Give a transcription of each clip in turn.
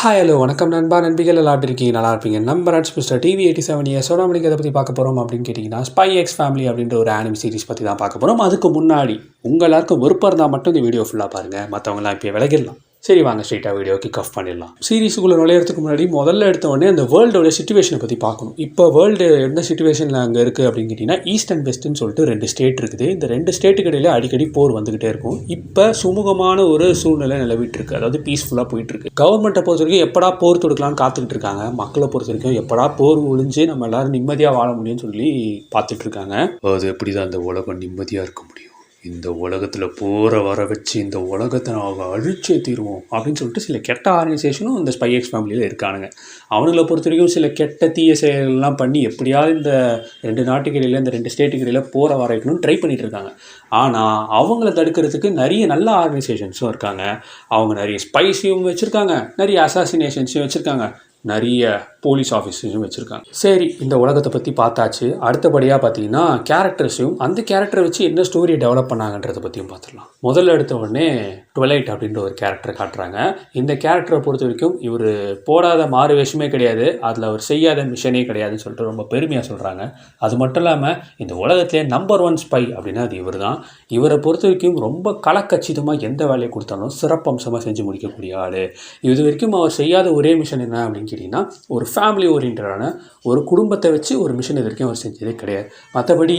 Hi hello வணக்கம் நண்பா நண்பிகள் எல்லாம் எப்படி இருக்கீங்க நல்லா இருப்பீங்க நம்ம ராட்ஸ் மிஸ்டர் டிவி 87 இயர்ஸோட நம்மளுக்கு எதை பற்றி பார்க்க போகிறோம் அப்படின்னு கேட்டிங்கன்னா ஸ்பை எக்ஸ் ஃபேமிலி அப்படின்ற ஒரு ஆனிமி சீரிஸ் பற்றி தான் பார்க்க போகிறோம். அதுக்கு முன்னாடி உங்கள் எல்லாருக்கும் விருப்பம் இருந்தால் மட்டும் இந்த வீடியோ ஃபுல்லாக பாருங்கள், மற்றவங்களாம் இப்போ விலகிடலாம். சரி வாங்க ஸ்ட்ரெயிட்டாக வீடியோ கிக் ஆஃப் பண்ணிடலாம். சீரிஸுக்குள்ளே நுழையிறதுக்கு முன்னாடி முதல்ல எடுத்த உடனே அந்த வேர்ல்டோட சிச்சுவேஷனை பற்றி பார்க்கணும். இப்போ வேர்ல்டு எந்த சிச்சுவேஷனில் அங்கே இருக்குது அப்படின்னு கேட்டிங்கன்னா ஈஸ்ட் அண்ட் வெஸ்ட்னு சொல்லிட்டு 2 ஸ்டேட் இருக்குது. இந்த 2 ஸ்டேட்டுக்கு இடையில அடிக்கடி போர் வந்துக்கிட்டே இருக்கும். இப்போ சுமூகமான ஒரு சூழ்நிலை நிலவிட்டு இருக்குது, அதாவது பீஸ்ஃபுல்லாக போயிட்டுருக்கு. கவர்மெண்ட்டை பொறுத்த வரைக்கும் எப்படா போர் தொடுக்கலான்னு காத்துக்கிட்டு இருக்காங்க. மக்களை பொறுத்த வரைக்கும் எப்படா போர் ஒழிஞ்சு நம்ம எல்லாரும் நிம்மதியாக வாழ முடியும்னு சொல்லி பார்த்துட்டு இருக்காங்க. அது எப்படி தான் அந்த உலகம் நிம்மதியாக இருக்க முடியும்? இந்த உலகத்தில் போரை வர வச்சு இந்த உலகத்தை நாங்கள் அழிச்சே தீருவோம் அப்படின்னு சொல்லிட்டு சில கெட்ட ஆர்கனைசேஷனும் இந்த ஸ்பை எக்ஸ் ஃபேமிலியில் இருக்கானுங்க. அவனுங்களை பொறுத்த வரைக்கும் சில கெட்ட தீய செயல்கள்லாம் பண்ணி எப்படியாவது இந்த 2 நாட்டுக்கு இடையில் இந்த 2 ஸ்டேட்டுக்கு இடையில் போரை வர வைக்கணும்னு ட்ரை பண்ணிகிட்டு இருக்காங்க. ஆனால் அவங்கள தடுக்கிறதுக்கு நிறைய நல்ல ஆர்கனைசேஷன்ஸும் இருக்காங்க. அவங்க நிறைய ஸ்பைஸையும் வச்சுருக்காங்க, நிறைய அசாசினேஷன்ஸையும் வச்சுருக்காங்க, நிறைய போலீஸ் ஆஃபீஸர்ஸும் வச்சுருக்காங்க. சரி, இந்த உலகத்தை பற்றி பார்த்தாச்சு. அடுத்தபடியாக பார்த்தீங்கன்னா கேரக்டர்ஸையும் அந்த கேரக்டரை வச்சு என்ன ஸ்டோரியை டெவலப் பண்ணாங்கன்றதை பற்றியும் பார்த்துடலாம். முதல்ல எடுத்த உடனே ட்விலைட் அப்படின்ற ஒரு கேரக்டரை காட்டுறாங்க. இந்த கேரக்டரை பொறுத்த வரைக்கும் இவர் போடாத மாறு வேஷமே கிடையாது, அதில் அவர் செய்யாத மிஷனே கிடையாதுன்னு சொல்லிட்டு ரொம்ப பெருமையாக சொல்கிறாங்க. அது மட்டும் இல்லாமல் இந்த உலகத்திலே நம்பர் 1 ஸ்பை அப்படின்னா அது இவர் தான். இவரை பொறுத்த வரைக்கும் ரொம்ப கலக்கச்சிதமாக எந்த வேலையை கொடுத்தாலும் சிறப்பம்சமாக செஞ்சு முடிக்கக்கூடிய ஆள். இது வரைக்கும் அவர் செய்யாத ஒரே மிஷன் என்ன அப்படின்னு கேட்டிங்கன்னா ஒரு ஃபேமிலி ஓரியன்டான ஒரு குடும்பத்தை வச்சு ஒரு மிஷன் இது வரைக்கும் அவர் செஞ்சதே கிடையாது. மற்றபடி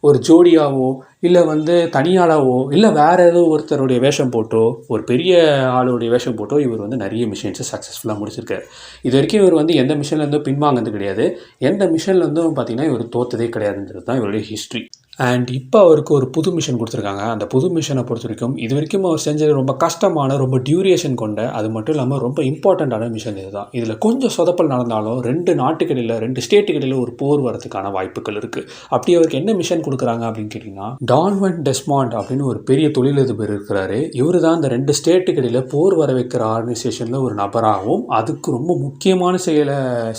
ஒரு ஜோடியாவோ இல்லை தனியாளாவோ இல்லை வேறு ஏதோ ஒருத்தருடைய வேஷம் போட்டோ ஒரு பெரிய ஆளுடைய வேஷம் போட்டோ இவர் நிறைய மிஷன்ஸை சக்ஸஸ்ஃபுல்லாக முடிச்சிருக்காரு. இது வரைக்கும் இவர் எந்த மிஷன்லேருந்தும் பின்வாங்கிறது கிடையாது, எந்த மிஷன்லேருந்தும் பார்த்திங்கன்னா இவர் தோற்றதே கிடையாதுன்றது தான் இவருடைய ஹிஸ்ட்ரி. அண்ட் இப்போ அவருக்கு ஒரு புது மிஷன் கொடுத்துருக்காங்க. அந்த புது மிஷனை பொறுத்த வரைக்கும் இது வரைக்கும் அவர் செஞ்சது ரொம்ப கஷ்டமான, ரொம்ப டியூரேஷன் கொண்ட, அது மட்டும் இல்லாமல் ரொம்ப இம்பார்ட்டண்ட்டான மிஷன் இது தான். இதில் கொஞ்சம் சொதப்பல் நடந்தாலும் 2 நாட்டுக்கிடையில் 2 ஸ்டேட்டுக்கிடையில் ஒரு போர் வரதுக்கான வாய்ப்புகள் இருக்குது. அப்படி அவருக்கு என்ன மிஷன் கொடுக்குறாங்க அப்படின்னு கேட்டிங்கன்னா டான்வன் டெஸ்மாண்ட் அப்படின்னு ஒரு பெரிய தொழிலதிபர் இருக்கிறாரு. இவர் தான் இந்த 2 ஸ்டேட்டுக்கிடையில் போர் வர வைக்கிற ஆர்கனைசேஷனில் ஒரு நபராகவும் அதுக்கு ரொம்ப முக்கியமான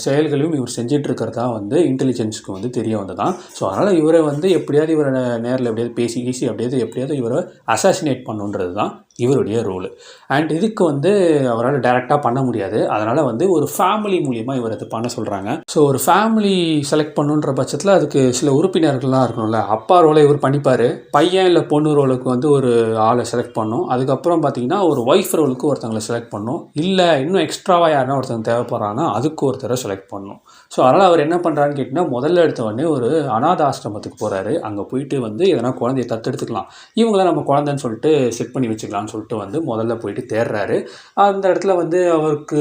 செயல்களையும் இவர் செஞ்சிட்டு இருக்கிறதா இன்டெலிஜென்ஸுக்கு தெரிய வந்ததான். ஸோ அதனால் இவரை எப்படியாவது இவரை நேரில் எப்படியாவது பேசி எப்படியாவது இவரை அசாசினேட் பண்ணுன்றது தான் இவருடைய ரோல். அண்ட் இதுக்கு அவரால் டைரெக்டாக பண்ண முடியாது. அதனால் ஒரு ஃபேமிலி மூலியமாக இவர் அதை பண்ண சொல்கிறாங்க. ஸோ ஒரு ஃபேமிலி செலக்ட் பண்ணுன்ற பட்சத்தில் அதுக்கு சில உறுப்பினர்கள்லாம் இருக்கணும்ல. அப்பா ரோலை இவர் பண்ணிப்பார், பையன் இல்லை பொண்ணு ரோலுக்கு ஒரு ஆளை செலக்ட் பண்ணணும். அதுக்கப்புறம் பார்த்திங்கன்னா ஒரு ஒய்ஃப் ரோலுக்கு ஒருத்தவங்களை செலக்ட் பண்ணணும். இல்லை இன்னும் எக்ஸ்ட்ராவாக யாருன்னா ஒருத்தவங்க தேவைப்படுறாங்கன்னா அதுக்கு ஒருத்தரை செலக்ட் பண்ணணும். ஸோ அதனால் அவர் என்ன பண்ணுறான்னு கேட்டிங்கன்னா முதல்ல எடுத்த உடனே ஒரு அநாத ஆசிரமத்துக்கு போகிறாரு. அங்கே போயிட்டு எதனா குழந்தைய தத்தெடுத்துக்கலாம், இவங்கள நம்ம குழந்தைன்னு சொல்லிட்டு செட் பண்ணி வச்சுக்கலாம் சொல்லிட்டு முதல்ல போயிட்டு தேடுறாரு. அந்த இடத்துல அவருக்கு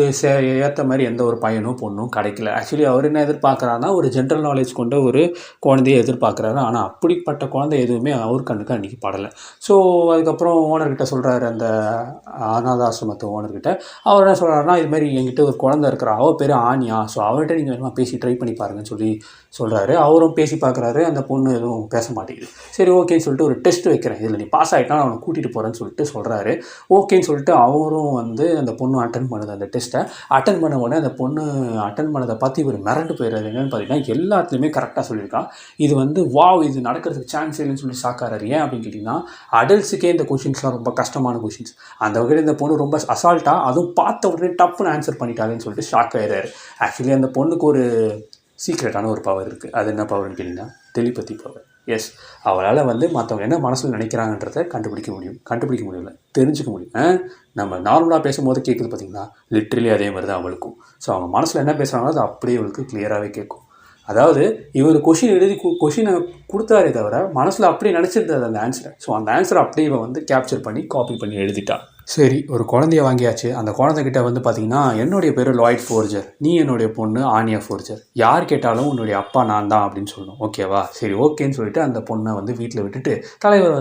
ஏற்ற மாதிரி எந்த ஒரு பையனும் பொண்ணும் கிடைக்கல. ஆக்சுவலி அவர் என்ன எதிர்பார்க்குறாருன்னா ஒரு ஜென்ரல் நாலேஜ் கொண்ட ஒரு குழந்தையை எதிர்பார்க்குறாரு. ஆனால் அப்படிப்பட்ட குழந்தை எதுவுமே அவர் கண்ணுக்கு அன்றைக்கி படலை. ஸோ அதுக்கப்புறம் ஓனர்கிட்ட சொல்கிறாரு, அந்த அநாதாசிரமத்து ஓனர்கிட்ட. அவர் என்ன சொல்கிறாருன்னா இது மாதிரி என்கிட்ட ஒரு குழந்தை இருக்கிறா, அவள் பேர் ஆனியா, ஸோ அவர்கிட்ட நீங்கள் வேணுமா பேசி ட்ரை பண்ணி பாருங்கன்னு சொல்கிறாரு. அவரும் பேசி பார்க்குறாரு, அந்த பொண்ணு எதுவும் பேச மாட்டேங்குது. சரி ஓகேன்னு சொல்லிட்டு ஒரு டெஸ்ட் வைக்கிறேன், இதில் நீ பாஸ் ஆகிட்டா அவனை கூட்டிகிட்டு போகிறேன்னு சொல்லிட்டு சொல்கிறாரு. ஓகேன்னு சொல்லிட்டு அவரும் அந்த பொண்ணு அட்டன் பண்ணுது. அந்த டெஸ்ட்டை அட்டன் பண்ண உடனே அந்த பொண்ணு அட்டன் பண்ணதை பார்த்து இவர் மிரண்டு போயிடுறாரு. என்னென்னு பார்த்தீங்கன்னா எல்லாத்துலேயுமே கரெக்டாக சொல்லியிருக்கான். இது வாவ், இது நடக்கிறதுக்கு சான்ஸ் இல்லைன்னு சொல்லி ஷாக்காராரு. ஏன் அப்படின்னு கேட்டிங்கன்னா அடல்ட்ஸுக்கே இந்த கொஷின்ஸ்லாம் ரொம்ப கஷ்டமான கொஷின்ஸ். அந்த வகையில் இந்த பொண்ணு ரொம்ப அசால்ட்டாக அதுவும் பார்த்த உடனே டப்புன்னு ஆன்சர் பண்ணிட்டாங்கன்னு சொல்லிட்டு ஷாக் ஆயிடுறாரு. ஆக்சுவலி அந்த பொண்ணுக்கு ஒரு சீக்ரெட்டான ஒரு பவர் இருக்குது. அது என்ன பவர்னு கேட்டிங்கன்னா டெலிபதி பவர். எஸ், அவளால் மற்றவங்க என்ன மனசில் நினைக்கிறாங்கன்றதை கண்டுபிடிக்க முடியல, தெரிஞ்சுக்க முடியும். நம்ம நார்மலாக பேசும்போது கேட்குது பார்த்திங்கன்னா, லிட்ரலி அதே மாதிரி தான் அவளுக்கும். ஸோ அவங்க மனசில் என்ன பேசுகிறாங்களோ அது அப்படியே அவளுக்கு கிளியராகவே கேட்கும். அதாவது இவர் கொஷினை கொடுத்தாரே தவிர மனசில் அப்படியே நினச்சிருந்தது அந்த ஆன்சரை. ஸோ அந்த ஆன்சரை அப்படியே இவன் கேப்சர் பண்ணி காப்பி பண்ணி எழுதிட்டா. சரி, ஒரு குழந்தைய வாங்கியாச்சு. அந்த குழந்தைகிட்ட பார்த்திங்கன்னா என்னுடைய பேர் லாய்ட் ஃபோர்ஜர், நீ என்னுடைய பொண்ணு ஆனியா ஃபோர்ஜர், யார் கேட்டாலும் உன்னுடைய அப்பா நான் தான் அப்படின்னு சொல்லணும், ஓகேவா? சரி ஓகேன்னு சொல்லிட்டு அந்த பொண்ணை வீட்டில் விட்டுட்டு தலைவர்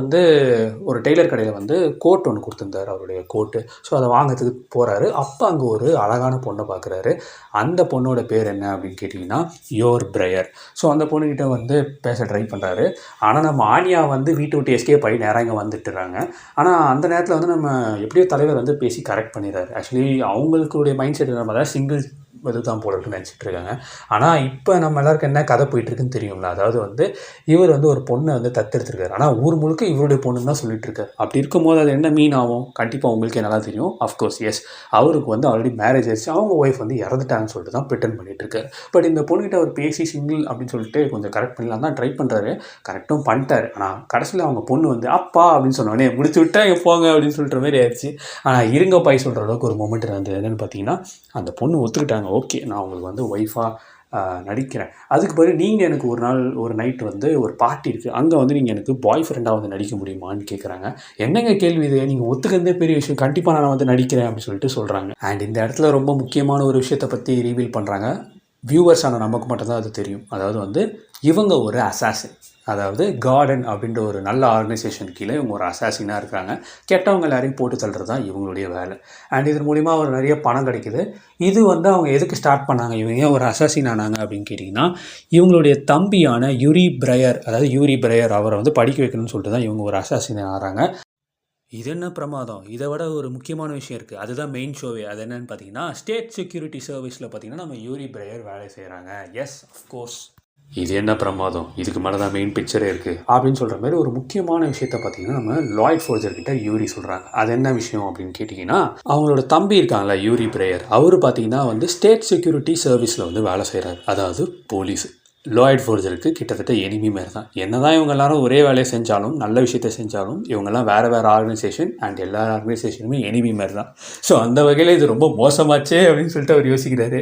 ஒரு டெய்லர் கடையில் கோட் ஒன்று கொடுத்துருந்தார், அவருடைய கோட்டு. ஸோ அதை வாங்கிறதுக்கு போகிறாரு. அப்போ அங்கே ஒரு அழகான பொண்ணை பார்க்குறாரு. அந்த பொண்ணோட பேர் என்ன அப்படின்னு கேட்டிங்கன்னா யோர் பிரயர். ஸோ அந்த பொண்ணுக்கிட்ட பேச ட்ரை பண்ணுறாரு. ஆனால் நம்ம ஆனியா வீட்டை விட்டு எஸ்கேப் ஆகி நேராக இங்கே வந்துட்டுறாங்க. ஆனால் அந்த நேரத்தில் நம்ம எப்படியோ தலைவர் பேசி கரெக்ட் பண்ணிடுறாரு. ஆக்சுவலி அவங்களுடைய மைண்ட் செட் நம்ம தான் சிங்கிள் இதுதான் போல இருக்குன்னு நினச்சிட்டு இருக்காங்க. ஆனால் இப்போ நம்ம எல்லாருக்கும் என்ன கதை போயிட்டுருக்குன்னு தெரியும்ல. அதாவது வந்து இவர் வந்து ஒரு பொண்ணை வந்து தத்தெடுத்திருக்காரு. ஆனால் ஊர் முழுக்க இவருடைய பொண்ணுன்னு தான் சொல்லிட்டு இருக்காரு. அப்படி இருக்கும்போது அது என்ன மீன் ஆகும்? கண்டிப்பாக உங்களுக்கே நல்லா தெரியும். அஃப்கோர்ஸ் எஸ், அவருக்கு வந்து ஆல்ரெடி மேரேஜ் ஆயிடுச்சு. அவங்க ஒய்ஃப் வந்து இறந்துட்டாங்கன்னு சொல்லிட்டு தான் பிரிட்டன் பண்ணிட்டு இருக்காரு. பட் இந்த பொண்ணுகிட்ட அவர் பேசி சிங்கிள் அப்படின்னு சொல்லிட்டு கொஞ்சம் கரெக்ட் பண்ணலாம் தான் ட்ரை பண்ணுறாரு. கரெக்டும் பண்ணிட்டாரு. ஆனால் கடைசியில் அவங்க பொண்ணு வந்து அப்பா அப்படின்னு சொன்னோடனே முடிச்சு விட்டா போங்க அப்படின்னு சொல்கிற மாதிரி ஆயிடுச்சு. ஆனால் இருங்க பாய் சொல்கிற அளவுக்கு ஒரு மொமெண்ட் இருந்தது. என்னென்னு பார்த்தீங்கன்னா, அந்த பொண்ணு ஒத்துக்கிட்டாங்க. ஓகே, நான் உங்களுக்கு வந்து ஒய்ஃபாக நடிக்கிறேன். அதுக்கு பிறகு நீங்கள் எனக்கு ஒரு நைட் வந்து ஒரு பார்ட்டி இருக்குது, அங்கே வந்து நீங்கள் எனக்கு பாய் ஃப்ரெண்டாக வந்து நடிக்க முடியுமான்னு கேட்குறாங்க. என்னங்க கேள்வி இது? நீங்கள் ஒத்துக்கிறதே பெரிய விஷயம், கண்டிப்பாக நான் வந்து நடிக்கிறேன் அப்படின்னு சொல்லிட்டு சொல்கிறாங்க. அண்ட் இந்த இடத்துல ரொம்ப முக்கியமான ஒரு விஷயத்தை பற்றி ரிவீல் பண்ணுறாங்க. வியூவர்ஸான நமக்கு மட்டும்தான் அது தெரியும். அதாவது வந்து இவங்க ஒரு அசாசின், அதாவது கார்டன் அப்படின்ற ஒரு நல்ல ஆர்கனைசேஷன் கீழே இவங்க ஒரு அசாசினாக இருக்கிறாங்க. கெட்டவங்க எல்லாரையும் போட்டு தள்ளுறது தான் இவங்களுடைய வேலை. அண்ட் இதன் மூலிமா ஒரு நிறைய பணம் கிடைக்குது. இது வந்து அவங்க எதுக்கு ஸ்டார்ட் பண்ணாங்க, இவங்க ஒரு அசாசின் ஆனாங்க அப்படின்னு கேட்டிங்கன்னா, இவங்களுடைய தம்பியான யூரி பிரையர், அதாவது யூரி பிரையர் அவரை வந்து படிக்க வைக்கணும்னு சொல்லிட்டு தான் இவங்க ஒரு அசாசின் ஆகிறாங்க. இது என்ன பிரமாதம், இதை விட ஒரு முக்கியமான விஷயம் இருக்குது. அதுதான் மெயின் ஷோவே. அது என்னென்னு பார்த்தீங்கன்னா, ஸ்டேட் செக்யூரிட்டி சர்வீஸில் பார்த்தீங்கன்னா நம்ம யூரி பிரையர் வேலை செய்கிறாங்க. Yes, of course. இது என்ன பிரமாதம், இதுக்கு மேலே தான் மெயின் பிக்சரே இருக்குது அப்படின்னு சொல்கிற மாதிரி ஒரு முக்கியமான விஷயத்த பார்த்தீங்கன்னா நம்ம லாய்ட் ஃபோர்ஜர்கிட்ட யூரி சொல்கிறாங்க. அது என்ன விஷயம் அப்படின்னு கேட்டிங்கன்னா, அவங்களோட தம்பி இருக்காங்களா யூரி பிரையர், அவர் பார்த்தீங்கன்னா வந்து ஸ்டேட் செக்யூரிட்டி சர்வீஸில் வந்து வேலை செய்கிறார். அதாவது போலீஸ். லாய்ட் ஃபோர்ஜருக்கு கிட்டத்தட்ட எனிமி மாரி தான். என்ன தான் இவங்க எல்லாரும் ஒரே வேலையை செஞ்சாலும், நல்ல விஷயத்தை செஞ்சாலும், இவங்கெல்லாம் வேறு வேறு ஆர்கனைசேஷன் அண்ட் எல்லா ஆர்கனைசேஷனுமே எனிமி மாரி தான். ஸோ அந்த வகையில் இது ரொம்ப மோசமாச்சே அப்படின்னு சொல்லிட்டு அவர் யோசிக்கிறாரு.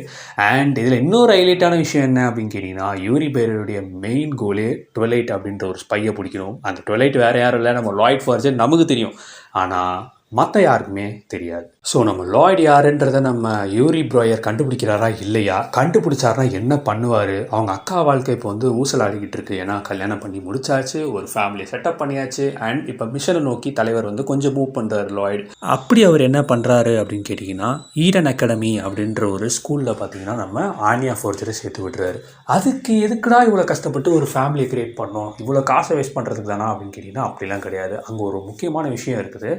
அண்ட் இதில் இன்னொரு ஹைலைட்டான விஷயம் என்ன அப்படின்னு கேட்டிங்கன்னா, யூரி பேருடைய மெயின் கோலே ட்வெலைட் அப்படின்ற ஒரு ஸ்பையை பிடிக்கணும். அந்த ட்வெலைட் வேறு யாரும் இல்லை, நம்ம லாய்ட் ஃபோர்ஜர் நமக்கு தெரியும். ஆனால் மற்ற யாருக்குமே தெரியாது. ஸோ நம்ம லாய்ட் யாருன்றதை நம்ம யூரி பிரையர் கண்டுபிடிக்கிறாரா இல்லையா, கண்டுபிடிச்சாருனா என்ன பண்ணுவார்? அவங்க அக்கா வாழ்க்கை இப்போ வந்து ஊசலாடிக்கிட்டு இருக்கு. ஏன்னா கல்யாணம் பண்ணி முடிச்சாச்சு, ஒரு ஃபேமிலி செட்டப் பண்ணியாச்சு, அண்ட் இப்போ மிஷனை நோக்கி தலைவர் வந்து கொஞ்சம் மூவ் பண்ணுறாரு லாய்டு. அப்படி அவர் என்ன பண்ணுறாரு அப்படின்னு கேட்டிங்கன்னா, ஈடன் அகாடமி அப்படின்ற ஒரு ஸ்கூலில் பார்த்தீங்கன்னா நம்ம ஆனியா ஃபோர்ஜரை சேர்த்து விடுறாரு. அதுக்கு எதுக்குடா இவ்வளோ கஷ்டப்பட்டு ஒரு ஃபேமிலியை க்ரியேட் பண்ணோம், இவ்வளோ காசை வேஸ்ட் பண்ணுறதுக்கு தானா அப்படின்னு கேட்டிங்கன்னா அப்படிலாம் கிடையாது. அங்கே ஒரு முக்கியமான விஷயம் இருக்குது.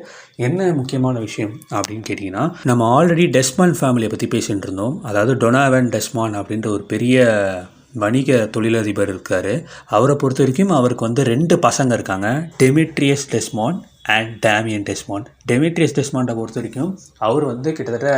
என்ன முக்கியமான விஷயம் அப்படின்னு கேட்டிங்கன்னா, நம்ம ஆல்ரெடி டெஸ்மான் ஃபேமிலியை பற்றி பேசிகிட்டு இருந்தோம். அதாவது டொனாவன் டெஸ்மான் அப்படின்ற ஒரு பெரிய வணிக தொழிலதிபர் இருக்கார். அவரை பொறுத்த வரைக்கும் அவருக்கு வந்து 2 பசங்க இருக்காங்க, டெமிட்ரியஸ் டெஸ்மான் அண்ட் டேமியன் டெஸ்மான். டெமிட்ரியஸ் டெஸ்மான்டை பொறுத்த வரைக்கும் அவர் வந்து கிட்டத்தட்ட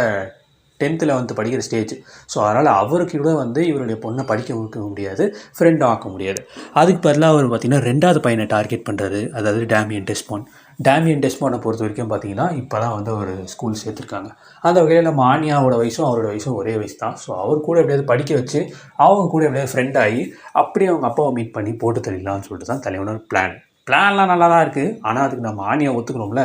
10th வந்து படிக்கிற ஸ்டேஜ். ஸோ அதனால் அவருக்கு கூட வந்து இவருடைய பொண்ணை படிக்க வைக்க முடியாது, ஃப்ரெண்டும் ஆக்க முடியாது. அதுக்கு பதிலாக அவர் பார்த்திங்கன்னா 2வது பையனை டார்கெட் பண்ணுறாரு, அதாவது டேமியன் டெஸ்மான். டேமியன் டெஸ்மானை பொறுத்த வரைக்கும் பார்த்தீங்கன்னா இப்போ தான் வந்து ஒரு ஸ்கூல் சேர்த்துருக்காங்க. அந்த வகையில் நம்ம ஆனியாவோட வயசும் அவரோட வயசும் ஒரே வயசு தான். ஸோ அவர் கூட எப்படியாவது படிக்க வச்சு அவங்க கூட எப்படியாவது ஃப்ரெண்ட் ஆகி அப்படியே அவங்க அப்பாவை மீட் பண்ணி போட்டு தள்ளிடலாம்னு சொல்லிட்டு தான் தலைவனோட பிளான்லாம் நல்லா தான் இருக்குது. ஆனால் அதுக்கு நம்ம ஆனியா ஒத்துக்கணும்ல.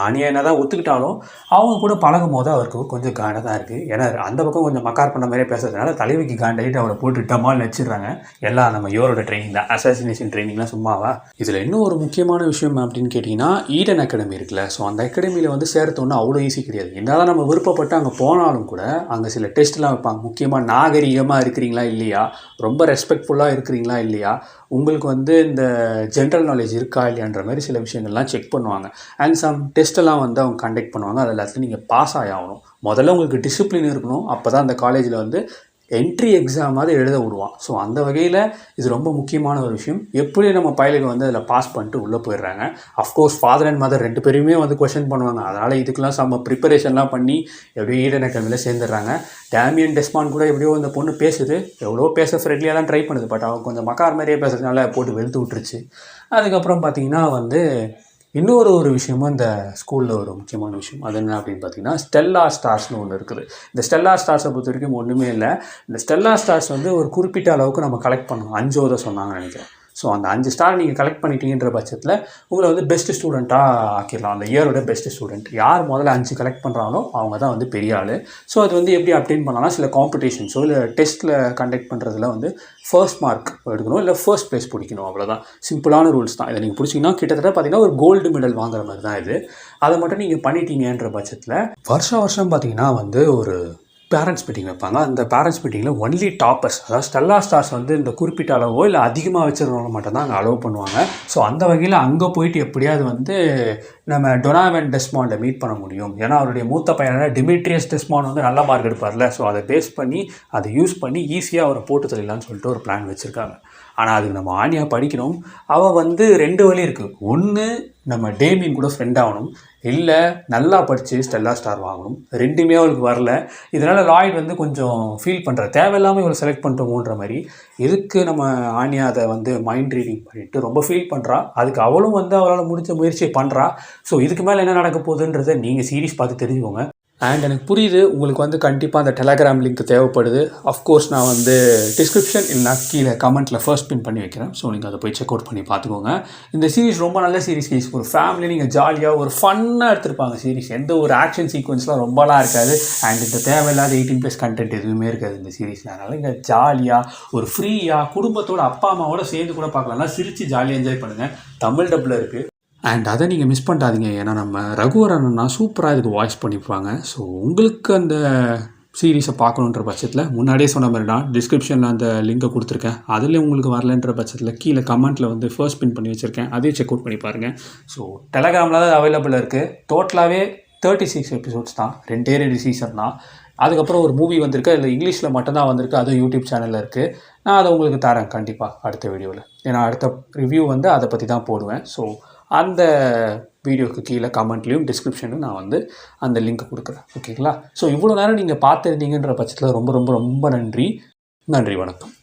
ஆனியா என்ன தான் ஒத்துக்கிட்டாலும் அவங்க கூட பழகும் போது அவருக்கு கொஞ்சம் காண்டாக தான் இருக்குது. ஏன்னா அந்த பக்கம் கொஞ்சம் மக்கார் பண்ண மாதிரியே பேசுறதுனால தலைவிக்கு காண்டாகிட்டு அவரை போட்டு டமால் வச்சிடுறாங்க. எல்லாம் நம்ம யோரோட ட்ரைனிங் தான், அசாசினேஷன் ட்ரைனிங்லாம் சும்மாவா. இதில் இன்னும் ஒரு முக்கியமான விஷயம் அப்படின்னு கேட்டிங்கன்னா, ஈடன் அகாடமி இருக்குல்ல. ஸோ அந்த அகாடமியில் வந்து சேர்த்து ஒன்றும் அவ்வளோ ஈஸி கிடையாது. என்னதான் நம்ம விருப்பப்பட்டு அங்கே போனாலும் கூட அங்கே சில டெஸ்ட்லாம் வைப்பாங்க. முக்கியமாக நாகரிகமாக இருக்கிறீங்களா இல்லையா, ரொம்ப ரெஸ்பெக்ட்ஃபுல்லாக இருக்கிறீங்களா இல்லையா, உங்களுக்கு வந்து இந்த ஜென்ரல் நாலேஜ் இருக்கா இல்லையான்ற மாதிரி சில விஷயங்கள்லாம் செக் பண்ணுவாங்க. அண்ட் சம் டெஸ்ட்டெல்லாம் வந்து அவங்க கண்டக்ட் பண்ணுவாங்க. அது எல்லாத்துலையும் நீங்கள் பாஸ் ஆகணும். முதல்ல உங்களுக்கு டிசிப்ளின் இருக்கணும். அப்போ தான் அந்த காலேஜில் வந்து என்ட்ரி எக்ஸாமாவது எழுத விடுவான். ஸோ அந்த வகையில் இது ரொம்ப முக்கியமான ஒரு விஷயம். எப்படி நம்ம பையலுக்கு வந்து அதில் பாஸ் பண்ணிட்டு உள்ளே போயிடுறாங்க. அஃப்கோர்ஸ் ஃபாதர் அண்ட் மதர் 2 பேருமே வந்து கொஸ்டின் பண்ணுவாங்க. அதனால் இதுக்கெல்லாம் செம்ம ப்ரிப்பரேஷன்லாம் பண்ணி எப்படியோ ஈடன் அகாடமியில் சேர்ந்துடுறாங்க. டேமியன் டெஸ்மான் கூட எப்படியோ அந்த பொண்ணு பேசுது, எவ்வளோ பேச ஃப்ரெண்ட்லியாக தான் ட்ரை பண்ணுது. பட் அவங்க கொஞ்சம் மக்கார் மாதிரியே பேசுறதுனால போட்டு வெளுத்து விட்டுருச்சு. அதுக்கப்புறம் பார்த்திங்கன்னா வந்து இன்னொரு விஷயமும் இந்த ஸ்கூலில் ஒரு முக்கியமான விஷயம். அது என்ன அப்படின்னு பார்த்தீங்கன்னா, ஸ்டெல்லா ஸ்டார்ஸ்னு ஒன்று இருக்குது. இந்த ஸ்டெல்லா ஸ்டார்ஸை பொறுத்த வரைக்கும் ஒன்றுமே இல்லை. இந்த ஸ்டெல்லா ஸ்டார்ஸ் வந்து ஒரு குறிப்பிட்ட அளவுக்கு நம்ம கலெக்ட் பண்ணணும். 5 சொன்னாங்கன்னு நினைக்கிறேன். ஸோ அந்த 5 ஸ்டார் நீங்கள் கலெக்ட் பண்ணிட்டீங்கன்ற பட்சத்தில் உங்களை வந்து பெஸ்ட் ஸ்டூடெண்ட்டாக ஆக்கிடலாம். அந்த இயரோட பெஸ்ட் ஸ்டூடெண்ட் யார் முதல்ல 5 கலெக்ட் பண்ணுறாங்களோ அவங்க தான் வந்து பெரிய ஆள். ஸோ அது வந்து எப்படி அப்டேன் பண்ணலாம்னா, சில காம்படிஷன்ஸோ இல்லை டெஸ்ட்டில் கண்டக்ட் பண்ணுறதுல வந்து ஃபர்ஸ்ட் மார்க் எடுக்கணும், இல்லை ஃபர்ஸ்ட் ப்ளேஸ் பிடிக்கணும். அவ்வளோதான், சிம்பிளான ரூல்ஸ் தான். இதை நீங்கள் பிடிச்சிங்கன்னா கிட்டத்தட்ட பார்த்தீங்கன்னா ஒரு கோல்டு மெடல் வாங்குற மாதிரி தான் இது. அதை மட்டும் நீங்கள் பண்ணிட்டீங்கன்ற பட்சத்தில் வருஷம் பார்த்தீங்கன்னா வந்து ஒரு பேரண்ட்ஸ் மீட்டிங் வைப்பாங்க. அந்த பேரண்ட்ஸ் மீட்டிங்கில் ஒன்லி டாப்பர்ஸ், அதாவது ஸ்டெல்லா ஸ்டார்ஸ் வந்து இந்த குறிப்பிட்ட அளவோ இல்லை அதிகமாக வச்சுருந்தவங்க மட்டும்தான் அங்கே அலோவ் பண்ணுவாங்க. ஸோ அந்த வகையில் அங்கே போயிட்டு எப்படியாவது வந்து நம்ம டொனாவன் டெஸ்மாண்டை மீட் பண்ண முடியும். ஏன்னா அவருடைய மூத்த பையனான டிமிட்ரியஸ் டெஸ்மாண்ட் வந்து நல்ல மார்க் எடுப்பார்ல. ஸோ அதை பேஸ் பண்ணி அதை யூஸ் பண்ணி ஈஸியாக அவரை போட்டு தள்ளிடலான்னு சொல்லிட்டு ஒரு பிளான் வச்சுருக்காங்க. ஆனால் அதுக்கு நம்ம ஆனியா படிக்கணும். அவள் வந்து 2 வழி இருக்குது. ஒன்று நம்ம டேமியன் கூட ஃப்ரெண்ட் ஆகணும், இல்லை நல்லா படித்து ஸ்டெல்லா ஸ்டார் வாங்கணும். 2மே அவளுக்கு வரல. இதனால் லாய்ட் வந்து கொஞ்சம் ஃபீல் பண்ணுற, தேவையில்லாமல் இவளை செலக்ட் பண்ணிட்டோமோன்ற மாதிரி. எதுக்கு நம்ம ஆனியா அதை வந்து மைண்ட் ரீடிங் பண்ணிவிட்டு ரொம்ப ஃபீல் பண்ணுறா. அதுக்கு அவளும் வந்து அவளால் முடிஞ்ச முயற்சியை பண்ணுறா. ஸோ இதுக்கு மேலே என்ன நடக்க போகுதுன்றதை நீங்கள் சீரிஸ் பார்த்து தெரிஞ்சுக்கோங்க. அண்ட் எனக்கு புரியுது உங்களுக்கு வந்து கண்டிப்பாக அந்த டெலகிராம் லிங்க் தேவைப்படுது. அஃப்கோர்ஸ் நான் வந்து டிஸ்கிரிப்ஷன் இல்லைனா கீழே கமெண்ட்டில் ஃபர்ஸ்ட் பின் பண்ணி வைக்கிறேன். ஸோ நீங்கள் அதை போய் செக் அவுட் பண்ணி பார்த்துக்கோங்க. இந்த சீரிஸ் ரொம்ப நல்ல சீரிஸ் கேஸ். ஒரு ஃபேமிலி நீங்கள் ஜாலியாக ஒரு ஃபன்னாக எடுத்துருப்பாங்க சீரிஸ். எந்த ஒரு ஆக்ஷன் சீக்வன்ஸ்லாம் ரொம்பலாம் இருக்காது. அண்ட் இந்த தேவையில்லாத 18+ கண்டென்ட் எதுவுமே இருக்காது இந்த சீரிஸில். அதனால் இங்கே ஜாலியாக ஒரு ஃப்ரீயாக குடும்பத்தோட அப்பா அம்மாவோட சேர்ந்து கூட பார்க்கலாம். சிரித்து ஜாலியாக என்ஜாய் பண்ணுங்கள். தமிழ் டப்பில் இருக்குது. அண்ட் அதை நீங்கள் மிஸ் பண்ணிட்டாதீங்க. ஏன்னா நம்ம ரகுவரன்னா சூப்பராக இதுக்கு வாய்ஸ் பண்ணிப்பாங்க. ஸோ உங்களுக்கு அந்த சீரீஸை பார்க்கணுன்ற பட்சத்தில் முன்னாடியே சொன்ன மாதிரி தான் டிஸ்கிரிப்ஷனில் அந்த லிங்கை கொடுத்துருக்கேன். அதில் உங்களுக்கு வரலன்ற பட்சத்தில் கீழே கமெண்ட்டில் வந்து ஃபர்ஸ்ட் பின் பண்ணி வச்சுருக்கேன். அதையும் செக் அவுட் பண்ணி பாருங்கள். ஸோ டெலகிராமில் தான் அவைலபிள் இருக்குது. டோட்டலாகவே 36 எபிசோட்ஸ் தான். 2 சீசன் தான். அதுக்கப்புறம் ஒரு மூவி வந்திருக்கு. அதில் இங்கிலீஷில் மட்டும்தான் வந்திருக்கு. அதுவும் யூடியூப் சேனலில் இருக்குது. நான் அதை உங்களுக்கு தரேன் கண்டிப்பாக அடுத்த வீடியோவில். ஏன்னா அடுத்த ரிவ்யூ வந்து அதை பற்றி தான் போடுவேன். ஸோ அந்த வீடியோக்கு கீழே கமெண்ட்லேயும் டிஸ்கிரிப்ஷனும் நான் வந்து அந்த லிங்க் கொடுக்குறேன். ஓகேங்களா? ஸோ இவ்வளோ நேரம் நீங்கள் பார்த்துருந்தீங்கன்ற பட்சத்தில் ரொம்ப ரொம்ப ரொம்ப நன்றி. வணக்கம்.